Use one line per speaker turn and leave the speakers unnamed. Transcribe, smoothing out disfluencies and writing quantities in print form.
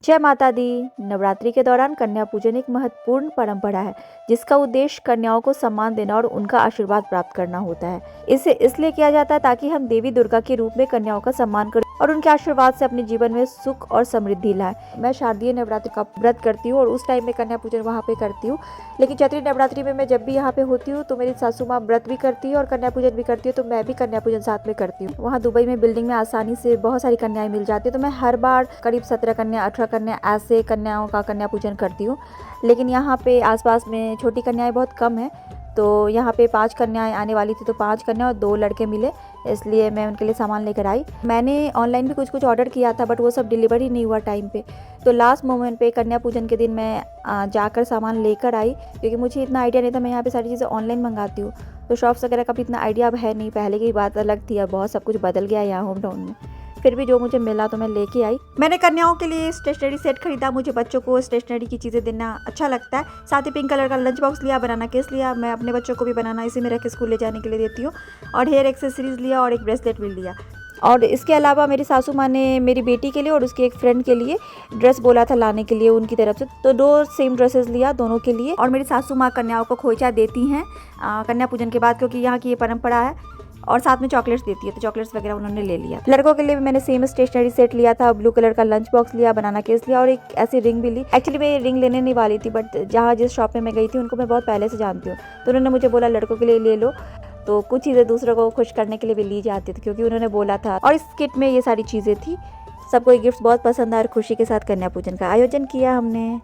जय माता दी। नवरात्रि के दौरान कन्या पूजन एक महत्वपूर्ण परंपरा है जिसका उद्देश्य कन्याओं को सम्मान देना और उनका आशीर्वाद प्राप्त करना होता है। इसे इसलिए किया जाता है ताकि हम देवी दुर्गा के रूप में कन्याओं का सम्मान करें और उनके आशीर्वाद से अपने जीवन में सुख और समृद्धि लाएं। मैं शारदीय नवरात्रि का व्रत करती हूँ और उस टाइम में कन्या पूजन वहाँ पे करती हूँ। लेकिन चैत्री नवरात्रि में मैं जब भी यहाँ पे होती हूँ तो मेरी सासू माँ व्रत भी करती है और कन्या पूजन भी करती है, तो मैं भी कन्या पूजन साथ में करती हूँ। वहाँ दुबई में बिल्डिंग में आसानी से बहुत सारी कन्याएं मिल जाती है, तो मैं हर बार करीब 17 कन्या 18 कन्या ऐसे कन्याओं का कन्या पूजन करती हूँ। लेकिन यहाँ पे आसपास में छोटी कन्याएं बहुत कम हैं, तो यहाँ पे 5 कन्याएं आने वाली थी, तो 5 कन्या और 2 लड़के मिले, इसलिए मैं उनके लिए सामान लेकर आई। मैंने ऑनलाइन भी कुछ ऑर्डर किया था, बट वो सब डिलीवर ही नहीं हुआ टाइम पे। तो लास्ट मोमेंट पे कन्या पूजन के दिन मैं जाकर सामान लेकर आई, क्योंकि मुझे इतना आइडिया नहीं था। मैं यहाँ पे सारी चीज़ें ऑनलाइन मंगाती हूँ, तो शॉप्स वगैरह का भी इतना आइडिया अब है नहीं। पहले की बात अलग थी, अब बहुत सब कुछ बदल गया यहाँ होम टाउन में। फिर भी जो मुझे मिला तो मैं लेके आई। मैंने कन्याओं के लिए स्टेशनरी सेट खरीदा। मुझे बच्चों को स्टेशनरी की चीज़ें देना अच्छा लगता है। साथ ही पिंक कलर का लंच बॉक्स लिया, बनाना केस लिया। मैं अपने बच्चों को भी बनाना इसी में रख के स्कूल ले जाने के लिए देती हूँ। और हेयर एक्सेसरीज लिया और एक ब्रेसलेट भी लिया। और इसके अलावा मेरी सासू माँ ने मेरी बेटी के लिए और उसकी एक फ्रेंड के लिए ड्रेस बोला था लाने के लिए उनकी तरफ से, तो 2 सेम ड्रेसेस लिया दोनों के लिए। और मेरी सासू माँ कन्याओं को खोइचा देती हैं कन्या पूजन के बाद, क्योंकि यहाँ की ये परंपरा है। और साथ में चॉकलेट्स देती है, तो चॉकलेट्स वगैरह उन्होंने ले लिया। लड़कों के लिए भी मैंने सेम स्टेशनरी सेट लिया था। ब्लू कलर का लंच बॉक्स लिया, बनाना केस लिया और एक ऐसी रिंग भी ली। एक्चुअली मैं रिंग लेने नहीं वाली थी, बट जहाँ जिस शॉप में मैं गई थी उनको मैं बहुत पहले से जानती हूँ, तो उन्होंने मुझे बोला लड़कों के लिए ले लो। तो कुछ चीज़ें दूसरों को खुश करने के लिए भी ली जाती थी, क्योंकि उन्होंने बोला था। और इस किट में ये सारी चीज़ें थी। सबको ये गिफ्ट बहुत पसंद आया और खुशी के साथ कन्या पूजन का आयोजन किया हमने।